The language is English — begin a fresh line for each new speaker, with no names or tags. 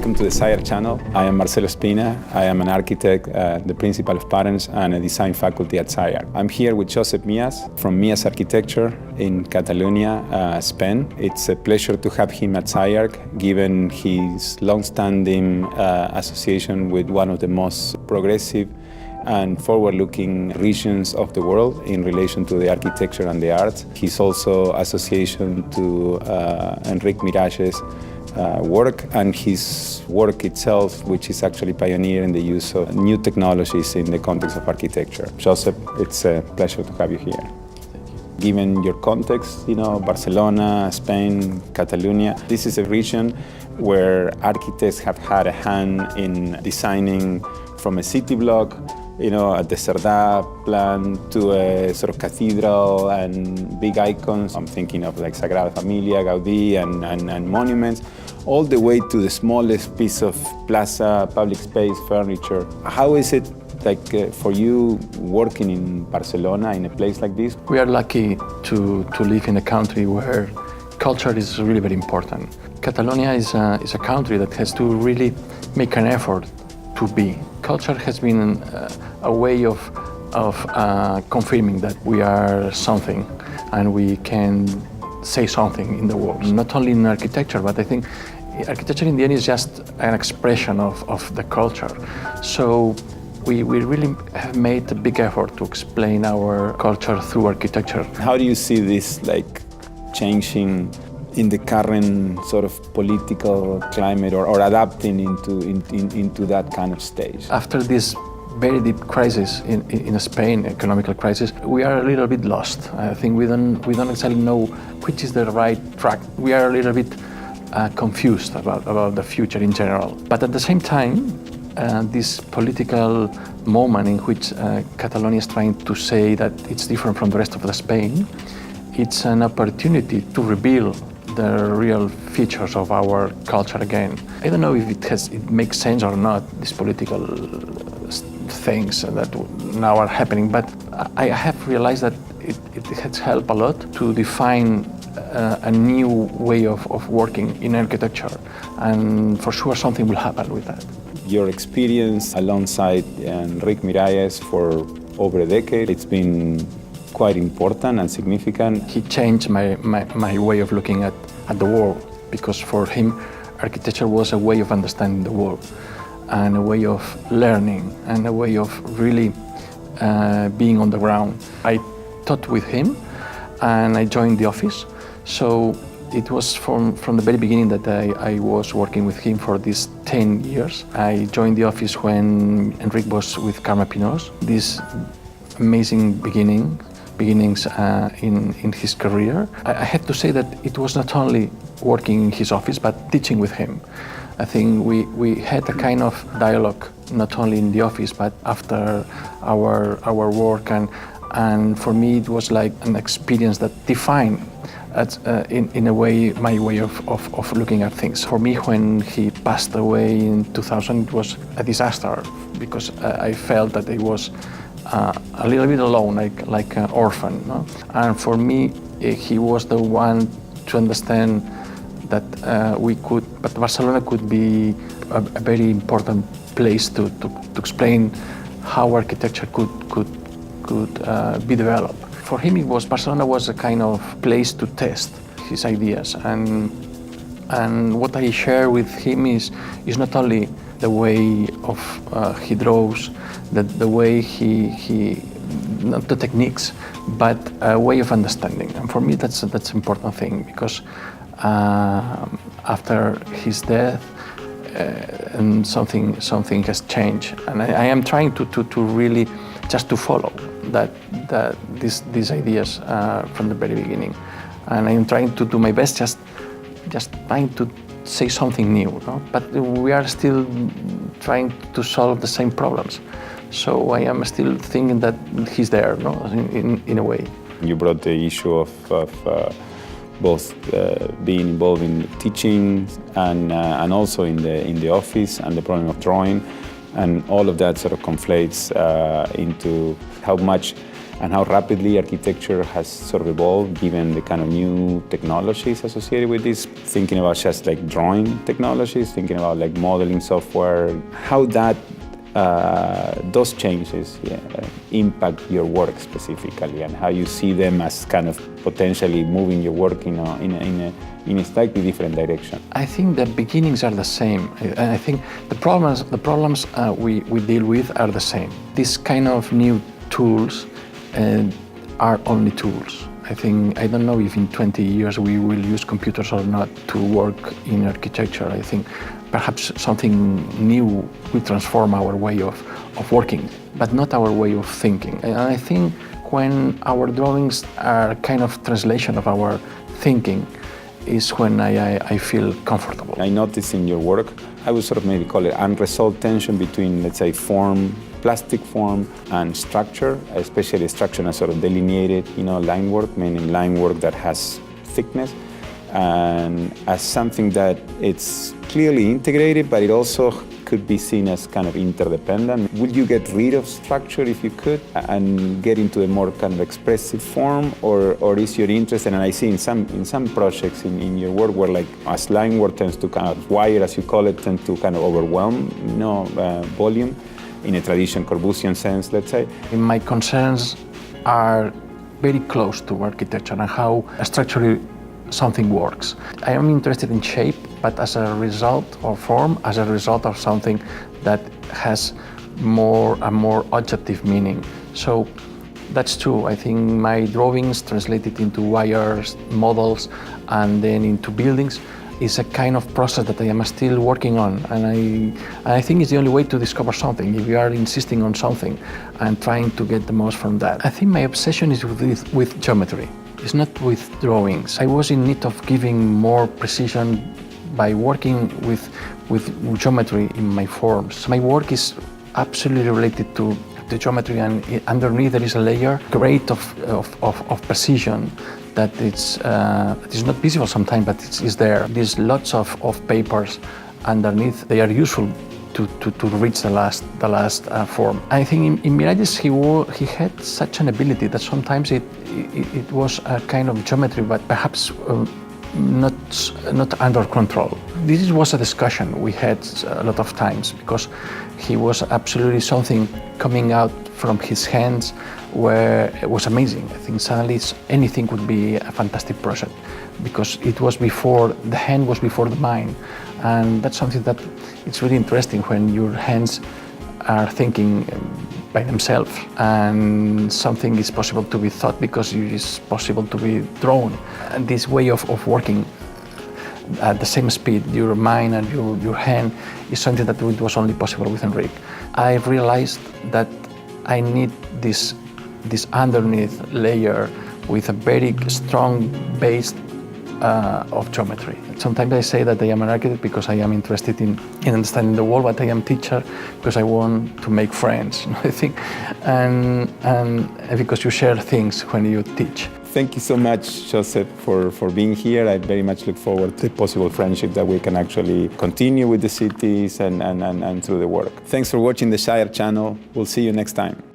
Welcome to the SCI-Arc channel. I am Marcelo Spina. I am an architect, the principal of patterns and a design faculty at SCI-Arc. I'm here with Josep Miàs from Miàs Architects in Catalonia, Spain. It's a pleasure to have him at SCI-Arc, given his long-standing association with one of the most progressive and forward-looking regions of the world in relation to the architecture and the arts. He's also association to Enric Miralles' work and his work itself, which is actually pioneering the use of new technologies in the context of architecture. Josep, it's a pleasure to have you here.
Thank you.
Given your context, Barcelona, Spain, Catalonia, this is a region where architects have had a hand in designing from a city block, at the Cerdà plan to a sort of cathedral and big icons. I'm thinking of like Sagrada Familia, Gaudí and monuments, all the way to the smallest piece of plaza, public space, furniture. How is it for you working in Barcelona, in a place like this?
We are lucky to live in a country where culture is really very important. Catalonia is a country that has to really make an effort to be. Culture has been a way of confirming that we are something and we can say something in the world. Not only in architecture, but I think architecture in the end is just an expression of the culture. So we really have made a big effort to explain our culture through architecture.
How do you see this changing in the current sort of political climate or adapting into that kind of stage?
After this very deep crisis in Spain, economical crisis, we are a little bit lost. I think we don't exactly know which is the right track. We are a little bit confused about the future in general. But at the same time, this political moment in which Catalonia is trying to say that it's different from the rest of the Spain, it's an opportunity to reveal the real features of our culture again. I don't know if it makes sense or not, these political things that now are happening, but I have realized that it has helped a lot to define a new way of working in architecture, and for sure something will happen with that.
Your experience alongside Enric Miralles for over a decade, it's been quite important and significant.
He changed my way of looking at the world, because for him architecture was a way of understanding the world and a way of learning and a way of really being on the ground. I taught with him and I joined the office, so it was from the very beginning that I was working with him for these 10 years. I joined the office when Enric was with Carme Pinós. This amazing beginnings in his career. I have to say that it was not only working in his office, but teaching with him. I think we had a kind of dialogue, not only in the office, but after our work, and for me it was like an experience that defined in a way my way of looking at things. For me, when he passed away in 2000, it was a disaster, because I felt that I was a little bit alone, like an orphan. No? And for me, he was the one to understand that but Barcelona could be a very important place to explain how architecture could be developed. For him, Barcelona was a kind of place to test his ideas, and what I share with him is not only the way of he draws, the way he not the techniques, but a way of understanding. And for me, that's an important thing, because after his death, and something has changed, and I am trying to really just to follow these ideas from the very beginning, and I am trying to do my best, just trying to say something new, no? But we are still trying to solve the same problems. So I am still thinking that he's there, no? In a way.
You brought the issue of both being involved in teaching and also in the office, and the problem of drawing, and all of that sort of conflates into how much and how rapidly architecture has sort of evolved given the kind of new technologies associated with this, thinking about just like drawing technologies, thinking about like modeling software, how that those changes impact your work specifically, and how you see them as kind of potentially moving your work in a slightly different direction.
I think the beginnings are the same. I think the problems we deal with are the same. These kind of new tools are only tools. I don't know if in 20 years we will use computers or not to work in architecture. I think perhaps something new will transform our way of working, but not our way of thinking. And I think when our drawings are kind of translation of our thinking is when I feel comfortable.
I notice in your work, I would sort of maybe call it unresolved tension between, let's say, form, plastic form, and structure, especially structure as sort of delineated, line work, meaning line work that has thickness, and as something that it's clearly integrated, but it also could be seen as kind of interdependent. Would you get rid of structure if you could and get into a more kind of expressive form, or is your interest, and I see in some projects in your work where like as line work tends to kind of wire, as you call it, tend to kind of overwhelm volume in a traditional Corbusian sense, let's say.
My concerns are very close to architecture and how structurally something works. I am interested in shape, but as a result of form, as a result of something that has a more objective meaning. So that's true. I think my drawings translated into wires, models, and then into buildings is a kind of process that I am still working on, and I think it's the only way to discover something. If you are insisting on something and trying to get the most from that. I think my obsession is with geometry. It's not with drawings. I was in need of giving more precision by working with geometry in my forms. My work is absolutely related to the geometry, and underneath there is a layer great of precision that it's not visible sometimes, but it's there. There's lots of papers underneath. They are useful to reach the last form. I think in Miralles he had such an ability that sometimes it was a kind of geometry, but perhaps not under control. This was a discussion we had a lot of times, because he was absolutely something coming out from his hands where it was amazing. I think suddenly anything could be a fantastic project, because it was before, the hand was before the mind. And that's something that it's really interesting when your hands are thinking by themselves, and something is possible to be thought because it is possible to be drawn. And this way of working at the same speed, your mind and your hand, is something that was only possible with Enric. I realized that I need this underneath layer with a very strong base of geometry. Sometimes I say that I am an architect because I am interested in understanding the world, but I am a teacher because I want to make friends, I think, and because you share things when you teach.
Thank you so much, Josep, for being here. I very much look forward to the possible friendship that we can actually continue with the cities and through the work. Thanks for watching the SCI-Arc channel. We'll see you next time.